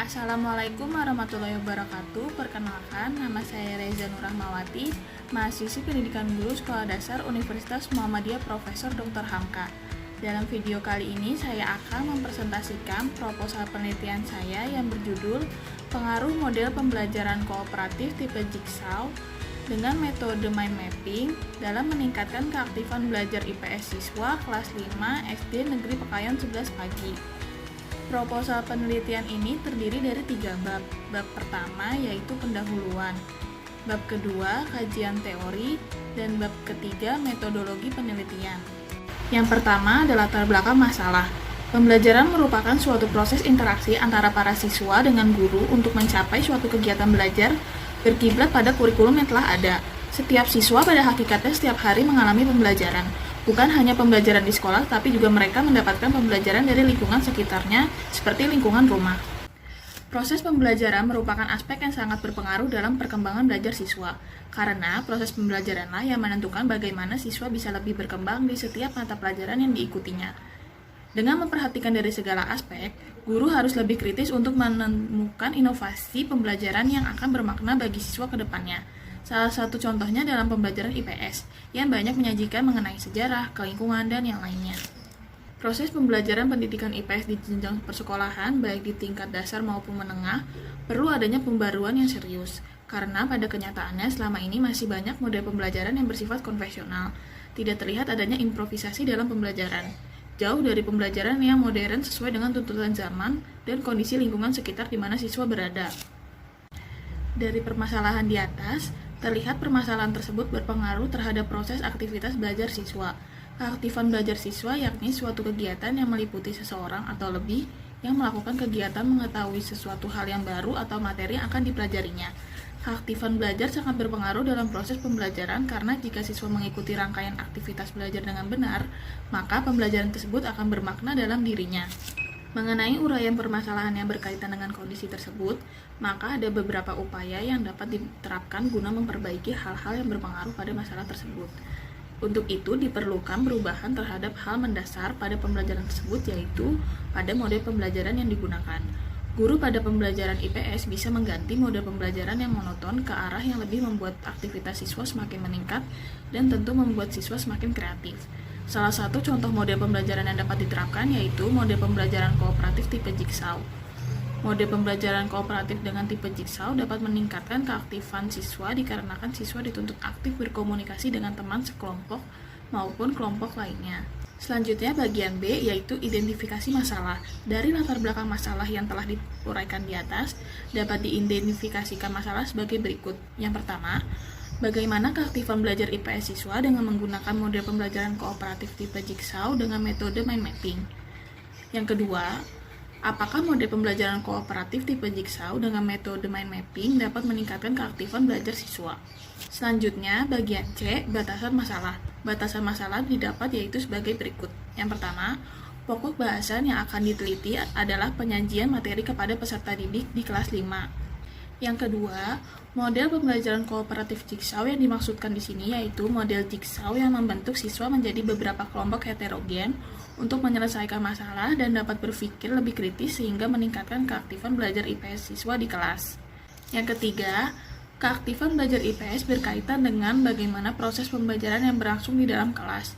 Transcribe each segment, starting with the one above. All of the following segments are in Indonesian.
Assalamualaikum warahmatullahi wabarakatuh. Perkenalkan, nama saya Reza Nur Rahmawati, mahasiswi Pendidikan Guru Sekolah Dasar Universitas Muhammadiyah Profesor Dr. Hamka. Dalam video kali ini saya akan mempresentasikan proposal penelitian saya yang berjudul Pengaruh Model Pembelajaran Kooperatif Tipe Jigsaw dengan metode mind mapping dalam meningkatkan keaktifan belajar IPS siswa kelas 5 SD Negeri Pekayon 11 Pagi. Proposal penelitian ini terdiri dari 3 bab. Bab pertama yaitu pendahuluan, bab kedua kajian teori, dan bab ketiga metodologi penelitian. Yang pertama adalah latar belakang masalah. Pembelajaran merupakan suatu proses interaksi antara para siswa dengan guru untuk mencapai suatu kegiatan belajar berkiblat pada kurikulum yang telah ada. Setiap siswa pada hakikatnya setiap hari mengalami pembelajaran. Bukan hanya pembelajaran di sekolah, tapi juga mereka mendapatkan pembelajaran dari lingkungan sekitarnya, seperti lingkungan rumah. Proses pembelajaran merupakan aspek yang sangat berpengaruh dalam perkembangan belajar siswa, karena proses pembelajaranlah yang menentukan bagaimana siswa bisa lebih berkembang di setiap mata pelajaran yang diikutinya. Dengan memperhatikan dari segala aspek, guru harus lebih kritis untuk menemukan inovasi pembelajaran yang akan bermakna bagi siswa ke depannya. Salah satu contohnya dalam pembelajaran IPS, yang banyak menyajikan mengenai sejarah, kelingkungan, dan yang lainnya. Proses pembelajaran pendidikan IPS di jenjang persekolahan, baik di tingkat dasar maupun menengah, perlu adanya pembaruan yang serius, karena pada kenyataannya selama ini masih banyak model pembelajaran yang bersifat konvensional. Tidak terlihat adanya improvisasi dalam pembelajaran. Jauh dari pembelajaran yang modern sesuai dengan tuntutan zaman dan kondisi lingkungan sekitar di mana siswa berada. Dari permasalahan di atas, terlihat permasalahan tersebut berpengaruh terhadap proses aktivitas belajar siswa. Keaktifan belajar siswa yakni suatu kegiatan yang meliputi seseorang atau lebih yang melakukan kegiatan mengetahui sesuatu hal yang baru atau materi yang akan dipelajarinya. Keaktifan belajar sangat berpengaruh dalam proses pembelajaran karena jika siswa mengikuti rangkaian aktivitas belajar dengan benar, maka pembelajaran tersebut akan bermakna dalam dirinya. Mengenai uraian permasalahan yang berkaitan dengan kondisi tersebut, maka ada beberapa upaya yang dapat diterapkan guna memperbaiki hal-hal yang berpengaruh pada masalah tersebut. Untuk itu diperlukan perubahan terhadap hal mendasar pada pembelajaran tersebut, yaitu pada model pembelajaran yang digunakan. Guru pada pembelajaran IPS bisa mengganti model pembelajaran yang monoton ke arah yang lebih membuat aktivitas siswa semakin meningkat dan tentu membuat siswa semakin kreatif. Salah satu contoh model pembelajaran yang dapat diterapkan yaitu model pembelajaran kooperatif tipe Jigsaw. Model pembelajaran kooperatif dengan tipe Jigsaw dapat meningkatkan keaktifan siswa dikarenakan siswa dituntut aktif berkomunikasi dengan teman sekelompok maupun kelompok lainnya. Selanjutnya bagian B yaitu identifikasi masalah. Dari latar belakang masalah yang telah diuraikan di atas, dapat diidentifikasikan masalah sebagai berikut. Yang pertama, bagaimana keaktifan belajar IPS siswa dengan menggunakan model pembelajaran kooperatif tipe Jigsaw dengan metode mind mapping? Yang kedua, apakah model pembelajaran kooperatif tipe Jigsaw dengan metode mind mapping dapat meningkatkan keaktifan belajar siswa? Selanjutnya, bagian C, batasan masalah. Batasan masalah didapat yaitu sebagai berikut. Yang pertama, pokok bahasan yang akan diteliti adalah penyajian materi kepada peserta didik di kelas 5. Yang kedua, model pembelajaran kooperatif Jigsaw yang dimaksudkan di sini yaitu model Jigsaw yang membentuk siswa menjadi beberapa kelompok heterogen untuk menyelesaikan masalah dan dapat berpikir lebih kritis sehingga meningkatkan keaktifan belajar IPS siswa di kelas. Yang ketiga, keaktifan belajar IPS berkaitan dengan bagaimana proses pembelajaran yang berlangsung di dalam kelas.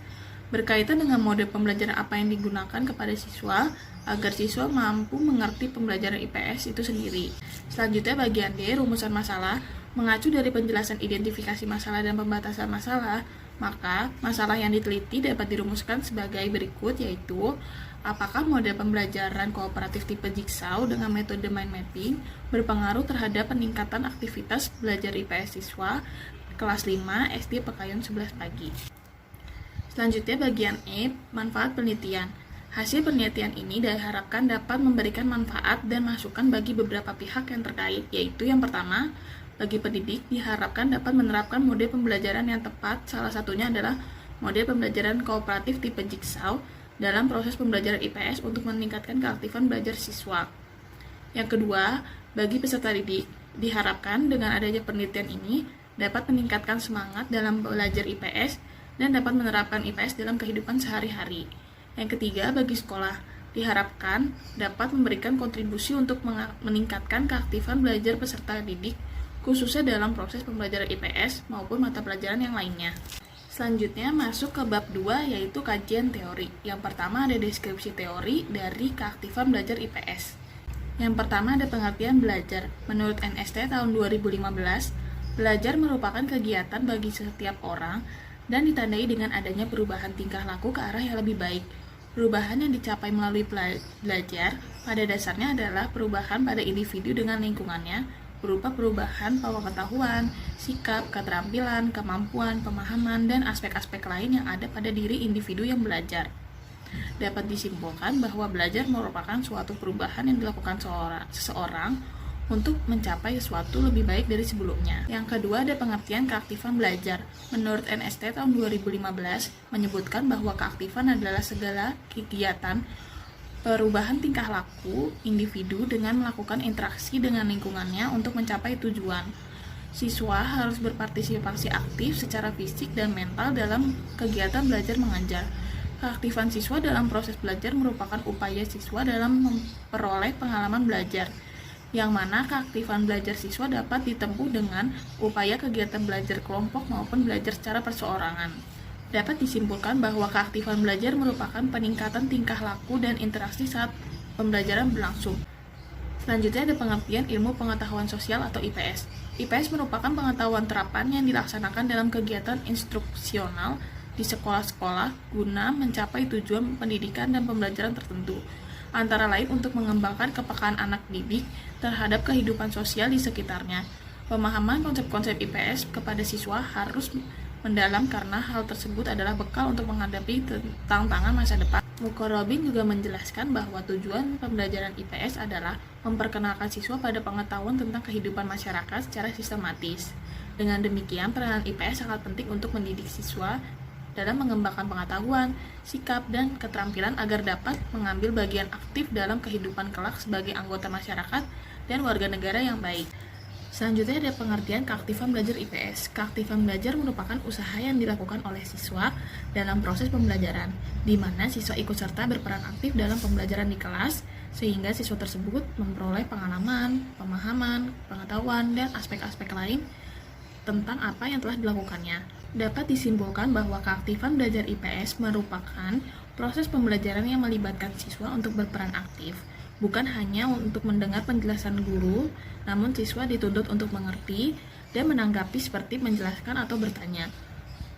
Berkaitan dengan model pembelajaran apa yang digunakan kepada siswa, agar siswa mampu mengerti pembelajaran IPS itu sendiri. Selanjutnya bagian D, rumusan masalah. Mengacu dari penjelasan identifikasi masalah dan pembatasan masalah, maka masalah yang diteliti dapat dirumuskan sebagai berikut, yaitu apakah model pembelajaran kooperatif tipe Jigsaw dengan metode mind mapping berpengaruh terhadap peningkatan aktivitas belajar IPS siswa kelas 5 SD Pekayon 11 Pagi. Selanjutnya bagian E, manfaat penelitian. Hasil penelitian ini diharapkan dapat memberikan manfaat dan masukan bagi beberapa pihak yang terkait, yaitu yang pertama, bagi pendidik diharapkan dapat menerapkan model pembelajaran yang tepat, salah satunya adalah model pembelajaran kooperatif tipe Jigsaw dalam proses pembelajaran IPS untuk meningkatkan keaktifan belajar siswa. Yang kedua, bagi peserta didik, diharapkan dengan adanya penelitian ini dapat meningkatkan semangat dalam belajar IPS dan dapat menerapkan IPS dalam kehidupan sehari-hari. Yang ketiga, bagi sekolah, diharapkan dapat memberikan kontribusi untuk meningkatkan keaktifan belajar peserta didik, khususnya dalam proses pembelajaran IPS maupun mata pelajaran yang lainnya. Selanjutnya masuk ke bab 2, yaitu kajian teori. Yang pertama ada deskripsi teori dari keaktifan belajar IPS. Yang pertama ada pengertian belajar. Menurut NST tahun 2015, belajar merupakan kegiatan bagi setiap orang dan ditandai dengan adanya perubahan tingkah laku ke arah yang lebih baik. Perubahan yang dicapai melalui belajar pada dasarnya adalah perubahan pada individu dengan lingkungannya, berupa perubahan pengetahuan, sikap, keterampilan, kemampuan, pemahaman, dan aspek-aspek lain yang ada pada diri individu yang belajar. Dapat disimpulkan bahwa belajar merupakan suatu perubahan yang dilakukan seseorang untuk mencapai sesuatu lebih baik dari sebelumnya. Yang kedua ada pengertian keaktifan belajar. Menurut NST tahun 2015 menyebutkan bahwa keaktifan adalah segala kegiatan perubahan tingkah laku individu dengan melakukan interaksi dengan lingkungannya untuk mencapai tujuan. Siswa harus berpartisipasi aktif secara fisik dan mental dalam kegiatan belajar mengajar. Keaktifan siswa dalam proses belajar merupakan upaya siswa dalam memperoleh pengalaman belajar, yang mana keaktifan belajar siswa dapat ditempuh dengan upaya kegiatan belajar kelompok maupun belajar secara perseorangan. Dapat disimpulkan bahwa keaktifan belajar merupakan peningkatan tingkah laku dan interaksi saat pembelajaran berlangsung. Selanjutnya ada pengertian ilmu pengetahuan sosial atau IPS. IPS merupakan pengetahuan terapan yang dilaksanakan dalam kegiatan instruksional di sekolah-sekolah guna mencapai tujuan pendidikan dan pembelajaran tertentu, antara lain untuk mengembangkan kepekaan anak didik terhadap kehidupan sosial di sekitarnya. Pemahaman konsep-konsep IPS kepada siswa harus mendalam karena hal tersebut adalah bekal untuk menghadapi tantangan masa depan. Mukorobin juga menjelaskan bahwa tujuan pembelajaran IPS adalah memperkenalkan siswa pada pengetahuan tentang kehidupan masyarakat secara sistematis. Dengan demikian, peranan IPS sangat penting untuk mendidik siswa dalam mengembangkan pengetahuan, sikap, dan keterampilan agar dapat mengambil bagian aktif dalam kehidupan kelak sebagai anggota masyarakat dan warga negara yang baik. Selanjutnya ada pengertian keaktifan belajar IPS. Keaktifan belajar merupakan usaha yang dilakukan oleh siswa dalam proses pembelajaran, di mana siswa ikut serta berperan aktif dalam pembelajaran di kelas, sehingga siswa tersebut memperoleh pengalaman, pemahaman, pengetahuan, dan aspek-aspek lain tentang apa yang telah dilakukannya. Dapat disimpulkan bahwa keaktifan belajar IPS merupakan proses pembelajaran yang melibatkan siswa untuk berperan aktif, bukan hanya untuk mendengar penjelasan guru, namun siswa dituntut untuk mengerti dan menanggapi seperti menjelaskan atau bertanya.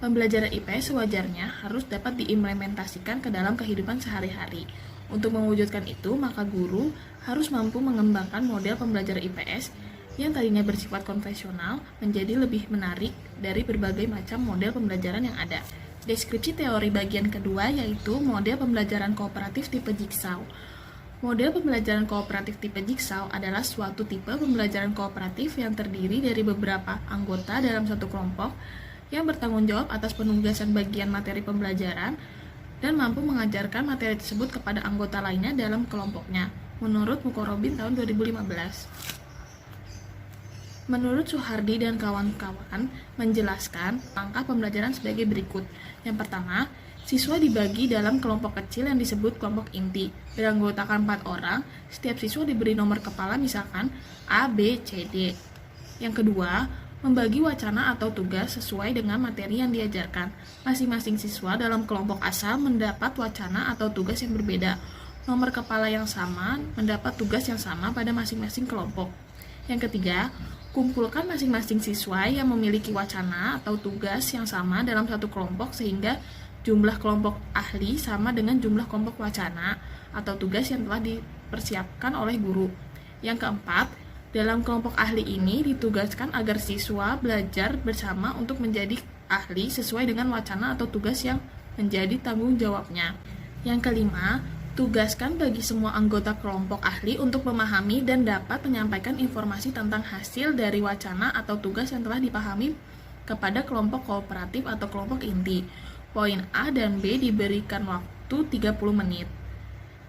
Pembelajaran IPS sewajarnya harus dapat diimplementasikan ke dalam kehidupan sehari-hari. Untuk mewujudkan itu, maka guru harus mampu mengembangkan model pembelajaran IPS yang tadinya bersifat konvensional menjadi lebih menarik dari berbagai macam model pembelajaran yang ada. Deskripsi teori bagian kedua yaitu model pembelajaran kooperatif tipe Jigsaw. Model pembelajaran kooperatif tipe Jigsaw adalah suatu tipe pembelajaran kooperatif yang terdiri dari beberapa anggota dalam satu kelompok yang bertanggung jawab atas penugasan bagian materi pembelajaran dan mampu mengajarkan materi tersebut kepada anggota lainnya dalam kelompoknya, menurut Mukorobin tahun 2015. Menurut Suhardi dan kawan-kawan menjelaskan langkah pembelajaran sebagai berikut. Yang pertama, siswa dibagi dalam kelompok kecil yang disebut kelompok inti, beranggotakan 4 orang, setiap siswa diberi nomor kepala misalkan A, B, C, D. Yang kedua, membagi wacana atau tugas sesuai dengan materi yang diajarkan. Masing-masing siswa dalam kelompok asal mendapat wacana atau tugas yang berbeda. Nomor kepala yang sama mendapat tugas yang sama pada masing-masing kelompok. Yang ketiga, kumpulkan masing-masing siswa yang memiliki wacana atau tugas yang sama dalam satu kelompok sehingga jumlah kelompok ahli sama dengan jumlah kelompok wacana atau tugas yang telah dipersiapkan oleh guru. Yang keempat, dalam kelompok ahli ini ditugaskan agar siswa belajar bersama untuk menjadi ahli sesuai dengan wacana atau tugas yang menjadi tanggung jawabnya. Yang kelima, tugaskan bagi semua anggota kelompok ahli untuk memahami dan dapat menyampaikan informasi tentang hasil dari wacana atau tugas yang telah dipahami kepada kelompok kooperatif atau kelompok inti. Poin A dan B diberikan waktu 30 menit.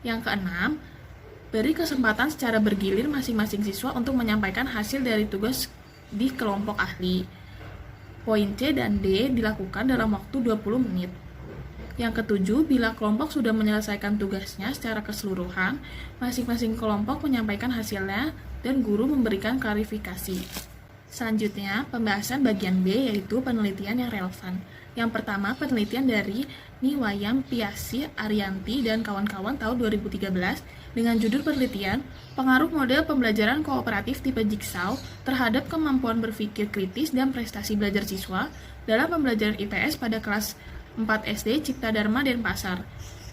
Yang keenam, beri kesempatan secara bergilir masing-masing siswa untuk menyampaikan hasil dari tugas di kelompok ahli. Poin C dan D dilakukan dalam waktu 20 menit. Yang ketujuh, bila kelompok sudah menyelesaikan tugasnya secara keseluruhan, masing-masing kelompok menyampaikan hasilnya dan guru memberikan klarifikasi. Selanjutnya, pembahasan bagian B yaitu penelitian yang relevan. Yang pertama, penelitian dari Niwayam Piasi Ariyanti dan kawan-kawan tahun 2013 dengan judul penelitian Pengaruh Model Pembelajaran Kooperatif Tipe Jigsaw terhadap kemampuan berpikir kritis dan prestasi belajar siswa dalam pembelajaran IPS pada kelas 4 SD Cipta Dharma Denpasar.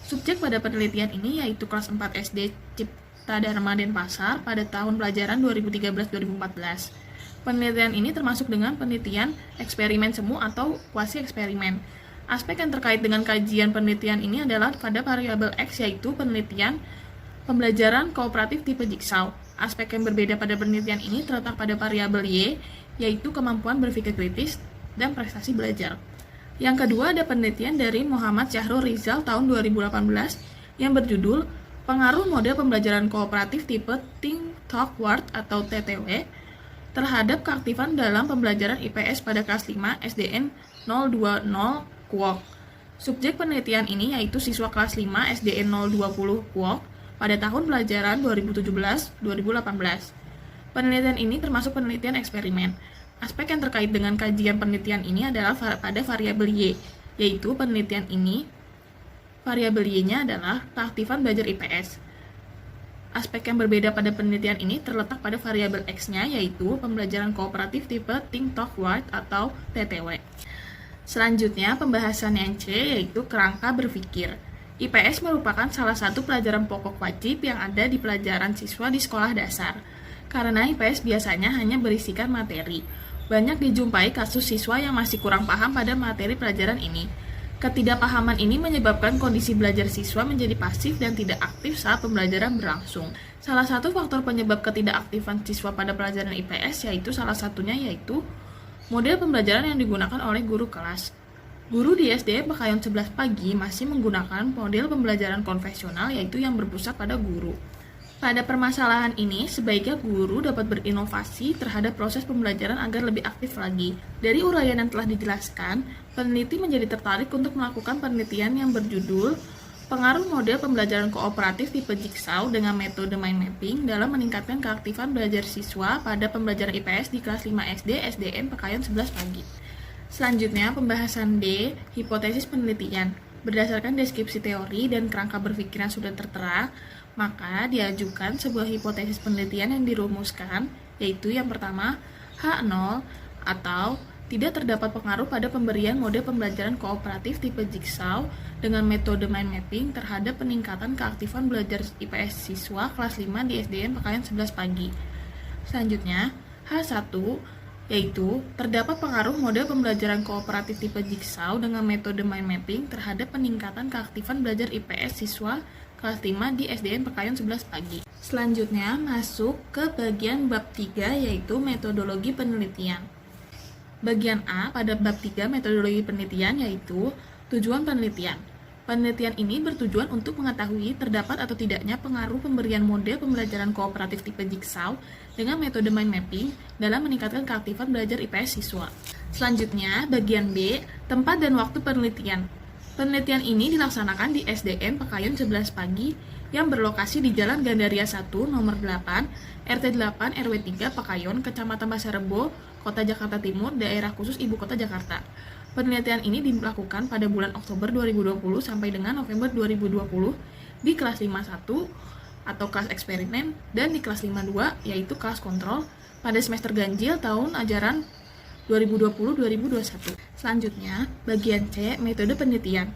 Subjek pada penelitian ini yaitu kelas 4 SD Cipta Dharma Denpasar pada tahun pelajaran 2013-2014. Penelitian ini termasuk dengan penelitian eksperimen semu atau kuasi eksperimen. Aspek yang terkait dengan kajian penelitian ini adalah pada variabel X yaitu penelitian pembelajaran kooperatif tipe Jigsaw. Aspek yang berbeda pada penelitian ini terletak pada variabel Y yaitu kemampuan berpikir kritis dan prestasi belajar. Yang kedua ada penelitian dari Muhammad Syahrul Rizal tahun 2018 yang berjudul Pengaruh Model Pembelajaran Kooperatif Tipe Think Talk Word atau TTW terhadap keaktifan dalam pembelajaran IPS pada kelas 5 SDN 020 Kuok. Subjek penelitian ini yaitu siswa kelas 5 SDN 020 Kuok pada tahun pelajaran 2017-2018. Penelitian ini termasuk penelitian eksperimen. Aspek yang terkait dengan kajian penelitian ini adalah pada variabel Y, yaitu penelitian ini, variabel Y-nya adalah keaktifan belajar IPS. Aspek yang berbeda pada penelitian ini terletak pada variabel X-nya, yaitu pembelajaran kooperatif tipe Think Talk Word atau TTW. Selanjutnya, pembahasan yang C, yaitu kerangka berpikir. IPS merupakan salah satu pelajaran pokok wajib yang ada di pelajaran siswa di sekolah dasar. Karena IPS biasanya hanya berisikan materi. Banyak dijumpai kasus siswa yang masih kurang paham pada materi pelajaran ini. Ketidakpahaman ini menyebabkan kondisi belajar siswa menjadi pasif dan tidak aktif saat pembelajaran berlangsung. Salah satu faktor penyebab ketidakaktifan siswa pada pelajaran IPS yaitu model pembelajaran yang digunakan oleh guru kelas. Guru di SDN Pekayon 11 Pagi masih menggunakan model pembelajaran konvensional yaitu yang berpusat pada guru. Pada permasalahan ini, sebaiknya guru dapat berinovasi terhadap proses pembelajaran agar lebih aktif lagi. Dari uraian yang telah dijelaskan, peneliti menjadi tertarik untuk melakukan penelitian yang berjudul Pengaruh Model Pembelajaran Kooperatif Tipe Jigsaw dengan metode mind mapping dalam meningkatkan keaktifan belajar siswa pada pembelajaran IPS di kelas 5 SD SDN Pekayon 11 Pagi. Selanjutnya, pembahasan D, hipotesis penelitian. Berdasarkan deskripsi teori dan kerangka berpikir yang sudah tertera, maka diajukan sebuah hipotesis penelitian yang dirumuskan, yaitu yang pertama, H0 atau tidak terdapat pengaruh pada pemberian model pembelajaran kooperatif tipe Jigsaw dengan metode mind mapping terhadap peningkatan keaktifan belajar IPS siswa kelas 5 di SDN Pekayon 11 Pagi. Selanjutnya, H1 yaitu terdapat pengaruh model pembelajaran kooperatif tipe Jigsaw dengan metode mind mapping terhadap peningkatan keaktifan belajar IPS siswa kelas 5 di SDN Pekayon 11 Pagi. Selanjutnya masuk ke bagian bab 3 yaitu metodologi penelitian. Bagian A pada bab 3 metodologi penelitian yaitu tujuan penelitian. Penelitian ini bertujuan untuk mengetahui terdapat atau tidaknya pengaruh pemberian model pembelajaran kooperatif tipe Jigsaw dengan metode mind mapping dalam meningkatkan keaktifan belajar IPS siswa. Selanjutnya, bagian B, tempat dan waktu penelitian. Penelitian ini dilaksanakan di SDN Pekayon 11 Pagi yang berlokasi di Jalan Gandaria 1, nomor 8, RT 8, RW 3, Pekayon, Kecamatan Pasar Rebo, Kota Jakarta Timur, Daerah Khusus Ibu Kota Jakarta. Penelitian ini dilakukan pada bulan Oktober 2020 sampai dengan November 2020 di kelas 51 atau kelas eksperimen dan di kelas 52 yaitu kelas kontrol pada semester ganjil tahun ajaran 2020-2021. Selanjutnya, bagian C, metode penelitian.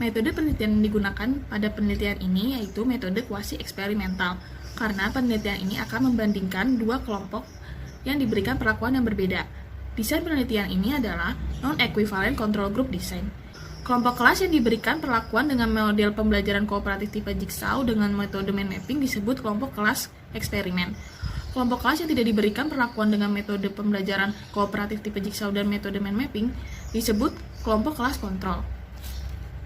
Metode penelitian yang digunakan pada penelitian ini yaitu metode kuasi eksperimental karena penelitian ini akan membandingkan dua kelompok yang diberikan perlakuan yang berbeda. Desain penelitian ini adalah non-equivalent control group design. Kelompok kelas yang diberikan perlakuan dengan model pembelajaran kooperatif tipe Jigsaw dengan metode mind mapping disebut kelompok kelas eksperimen. Kelompok kelas yang tidak diberikan perlakuan dengan metode pembelajaran kooperatif tipe Jigsaw dan metode mind mapping disebut kelompok kelas kontrol.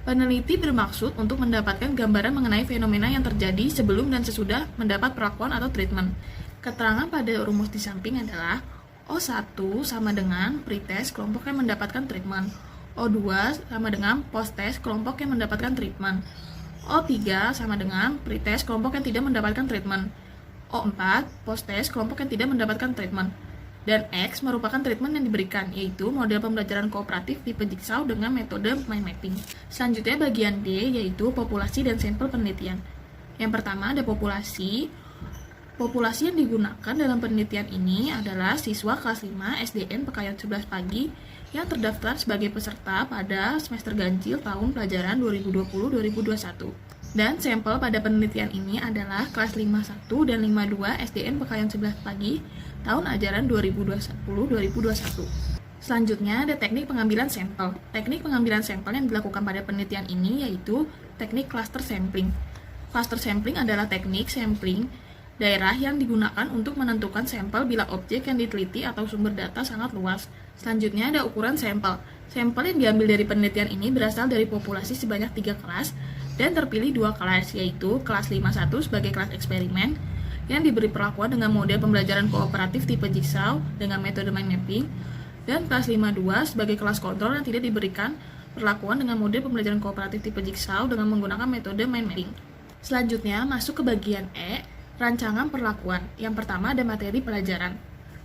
Peneliti bermaksud untuk mendapatkan gambaran mengenai fenomena yang terjadi sebelum dan sesudah mendapat perlakuan atau treatment. Keterangan pada rumus di samping adalah O1 sama dengan pretest kelompok yang mendapatkan treatment. O2 sama dengan post-test kelompok yang mendapatkan treatment. O3 sama dengan pre-test kelompok yang tidak mendapatkan treatment. O4 post-test kelompok yang tidak mendapatkan treatment. Dan X merupakan treatment yang diberikan, yaitu model pembelajaran kooperatif tipe Jigsaw dengan metode mind mapping. Selanjutnya bagian D, yaitu populasi dan sampel penelitian. Yang pertama ada populasi. Populasi yang digunakan dalam penelitian ini adalah siswa kelas 5 SDN Pekayon 11 Pagi yang terdaftar sebagai peserta pada semester ganjil tahun pelajaran 2020-2021. Dan sampel pada penelitian ini adalah kelas 51 dan 52 SDN Pekayon 11 Pagi tahun ajaran 2020-2021. Selanjutnya ada teknik pengambilan sampel. Teknik pengambilan sampel yang dilakukan pada penelitian ini yaitu teknik cluster sampling. Cluster sampling adalah teknik sampling daerah yang digunakan untuk menentukan sampel bila objek yang diteliti atau sumber data sangat luas. Selanjutnya ada ukuran sampel. Sampel yang diambil dari penelitian ini berasal dari populasi sebanyak 3 kelas dan terpilih 2 kelas, yaitu kelas 51 sebagai kelas eksperimen yang diberi perlakuan dengan model pembelajaran kooperatif tipe Jigsaw dengan metode mind mapping, dan kelas 52 sebagai kelas kontrol yang tidak diberikan perlakuan dengan model pembelajaran kooperatif tipe Jigsaw dengan menggunakan metode mind mapping. Selanjutnya masuk ke bagian E, rancangan perlakuan. Yang pertama ada materi pelajaran.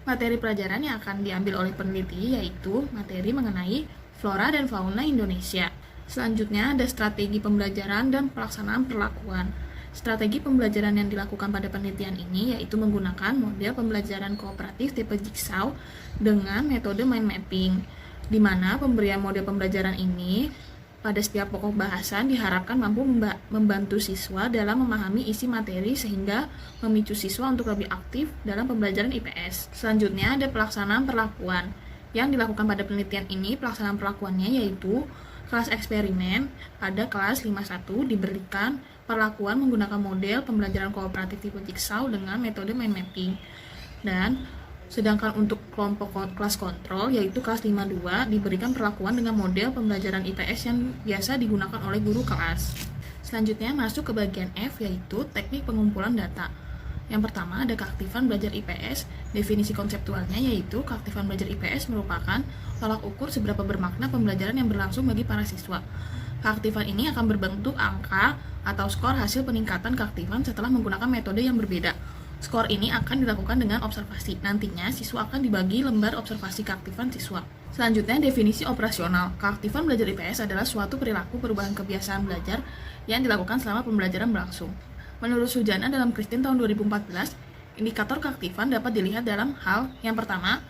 Materi pelajaran yang akan diambil oleh peneliti yaitu materi mengenai flora dan fauna Indonesia. Selanjutnya ada strategi pembelajaran dan pelaksanaan perlakuan. Strategi pembelajaran yang dilakukan pada penelitian ini yaitu menggunakan model pembelajaran kooperatif tipe Jigsaw dengan metode mind mapping, di mana pemberian model pembelajaran ini pada setiap pokok bahasan diharapkan mampu membantu siswa dalam memahami isi materi sehingga memicu siswa untuk lebih aktif dalam pembelajaran IPS. Selanjutnya ada pelaksanaan perlakuan. Yang dilakukan pada penelitian ini, pelaksanaan perlakuannya yaitu kelas eksperimen pada kelas 51 diberikan perlakuan menggunakan model pembelajaran kooperatif tipe Jigsaw dengan metode mind mapping. Dan sedangkan untuk kelompok kelas kontrol yaitu kelas 52 diberikan perlakuan dengan model pembelajaran IPS yang biasa digunakan oleh guru kelas. Selanjutnya masuk ke bagian F yaitu teknik pengumpulan data. Yang pertama ada keaktifan belajar IPS. Definisi konseptualnya yaitu keaktifan belajar IPS merupakan tolak ukur seberapa bermakna pembelajaran yang berlangsung bagi para siswa. Keaktifan ini akan berbentuk angka atau skor hasil peningkatan keaktifan setelah menggunakan metode yang berbeda. Skor ini akan dilakukan dengan observasi. Nantinya siswa akan dibagi lembar observasi keaktifan siswa. Selanjutnya definisi operasional. Keaktifan belajar IPS adalah suatu perilaku perubahan kebiasaan belajar yang dilakukan selama pembelajaran berlangsung. Menurut Sujana dalam Kristin tahun 2014, indikator keaktifan dapat dilihat dalam hal yang pertama,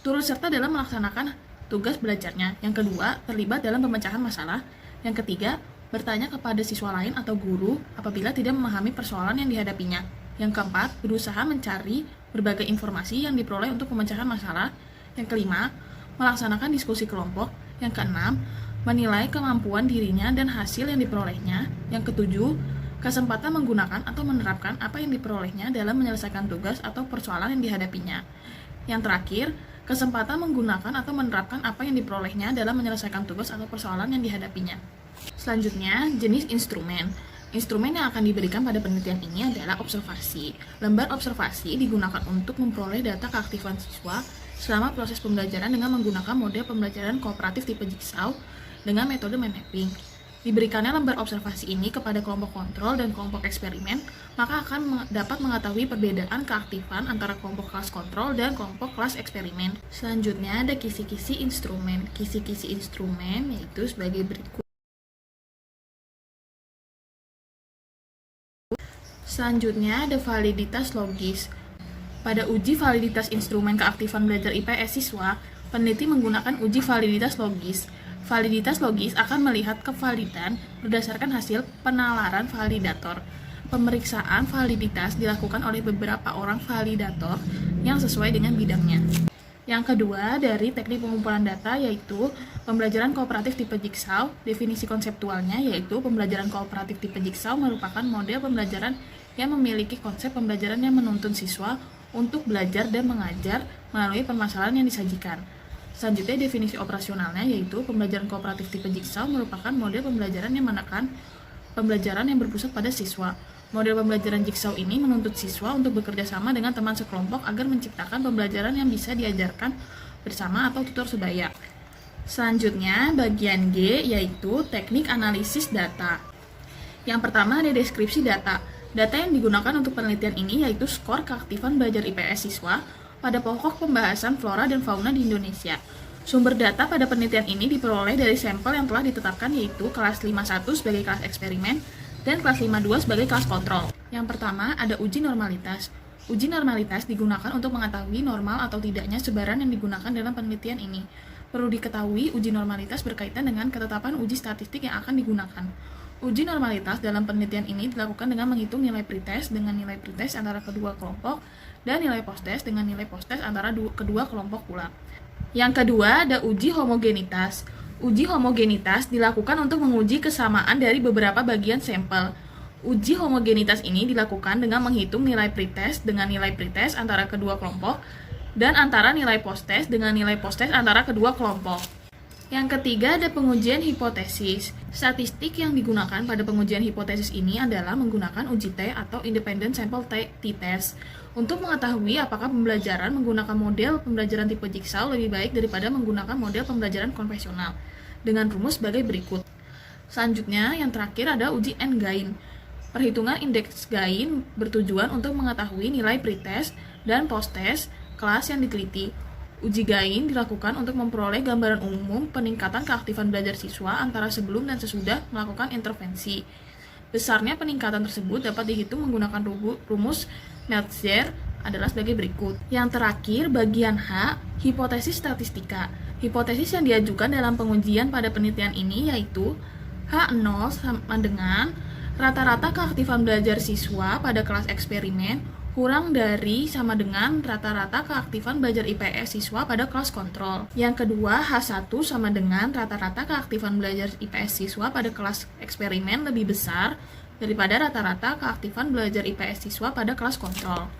turut serta dalam melaksanakan tugas belajarnya. Yang kedua, terlibat dalam pemecahan masalah. Yang ketiga, bertanya kepada siswa lain atau guru apabila tidak memahami persoalan yang dihadapinya. Yang keempat, berusaha mencari berbagai informasi yang diperoleh untuk pemecahan masalah. Yang kelima, melaksanakan diskusi kelompok. Yang keenam, menilai kemampuan dirinya dan hasil yang diperolehnya. Yang ketujuh, kesempatan menggunakan atau menerapkan apa yang diperolehnya dalam menyelesaikan tugas atau persoalan yang dihadapinya. Yang terakhir, kesempatan menggunakan atau menerapkan apa yang diperolehnya dalam menyelesaikan tugas atau persoalan yang dihadapinya. Selanjutnya, jenis instrumen. Instrumen yang akan diberikan pada penelitian ini adalah observasi. Lembar observasi digunakan untuk memperoleh data keaktifan siswa selama proses pembelajaran dengan menggunakan model pembelajaran kooperatif tipe Jigsaw dengan metode mind mapping. Diberikannya lembar observasi ini kepada kelompok kontrol dan kelompok eksperimen, maka akan dapat mengetahui perbedaan keaktifan antara kelompok kelas kontrol dan kelompok kelas eksperimen. Selanjutnya ada kisi-kisi instrumen. Kisi-kisi instrumen yaitu sebagai berikut. Selanjutnya ada validitas logis. Pada uji validitas instrumen keaktifan belajar IPS siswa, peneliti menggunakan uji validitas logis. Validitas logis akan melihat kevalidan berdasarkan hasil penalaran validator. Pemeriksaan validitas dilakukan oleh beberapa orang validator yang sesuai dengan bidangnya. Yang kedua dari teknik pengumpulan data yaitu pembelajaran kooperatif tipe Jigsaw. Definisi konseptualnya yaitu pembelajaran kooperatif tipe Jigsaw merupakan model pembelajaran yang memiliki konsep pembelajaran yang menuntun siswa untuk belajar dan mengajar melalui permasalahan yang disajikan. Selanjutnya definisi operasionalnya yaitu pembelajaran kooperatif tipe Jigsaw merupakan model pembelajaran yang menekan pembelajaran yang berpusat pada siswa. Model pembelajaran Jigsaw ini menuntut siswa untuk bekerja sama dengan teman sekelompok agar menciptakan pembelajaran yang bisa diajarkan bersama atau tutor sebaya. Selanjutnya, bagian G yaitu teknik analisis data. Yang pertama ada deskripsi data. Data yang digunakan untuk penelitian ini yaitu skor keaktifan belajar IPS siswa pada pokok pembahasan flora dan fauna di Indonesia. Sumber data pada penelitian ini diperoleh dari sampel yang telah ditetapkan yaitu kelas 51 sebagai kelas eksperimen dan kelas 52 sebagai kelas kontrol. Yang pertama ada uji normalitas. Uji normalitas digunakan untuk mengetahui normal atau tidaknya sebaran yang digunakan dalam penelitian ini. Perlu diketahui, uji normalitas berkaitan dengan ketetapan uji statistik yang akan digunakan. Uji normalitas dalam penelitian ini dilakukan dengan menghitung nilai pretest dengan nilai pretest antara kedua kelompok dan nilai post-test dengan nilai post-test antara kedua kelompok pula. Yang kedua ada uji homogenitas. Uji homogenitas dilakukan untuk menguji kesamaan dari beberapa bagian sampel. Uji homogenitas ini dilakukan dengan menghitung nilai pretest dengan nilai pretest antara kedua kelompok dan antara nilai post-test dengan nilai post-test antara kedua kelompok. Yang ketiga ada pengujian hipotesis. Statistik yang digunakan pada pengujian hipotesis ini adalah menggunakan uji T atau Independent Sample T-Test untuk mengetahui apakah pembelajaran menggunakan model pembelajaran tipe jigsaw lebih baik daripada menggunakan model pembelajaran konvensional dengan rumus sebagai berikut. Selanjutnya, yang terakhir ada uji N-gain. Perhitungan indeks gain bertujuan untuk mengetahui nilai pretest dan post-test kelas yang diteliti. Uji gain dilakukan untuk memperoleh gambaran umum peningkatan keaktifan belajar siswa antara sebelum dan sesudah melakukan intervensi. Besarnya peningkatan tersebut dapat dihitung menggunakan rumus Meltzer adalah sebagai berikut. Yang terakhir, bagian H, hipotesis statistika. Hipotesis yang diajukan dalam pengujian pada penelitian ini yaitu H0 sama dengan rata-rata keaktifan belajar siswa pada kelas eksperimen kurang dari sama dengan rata-rata keaktifan belajar IPS siswa pada kelas kontrol. Yang kedua, H1 sama dengan rata-rata keaktifan belajar IPS siswa pada kelas eksperimen lebih besar daripada rata-rata keaktifan belajar IPS siswa pada kelas kontrol.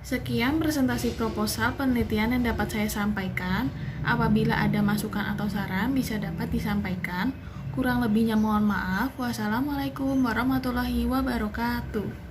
Sekian presentasi proposal penelitian yang dapat saya sampaikan. Apabila ada masukan atau saran bisa dapat disampaikan. Kurang lebihnya mohon maaf. Wassalamualaikum warahmatullahi wabarakatuh.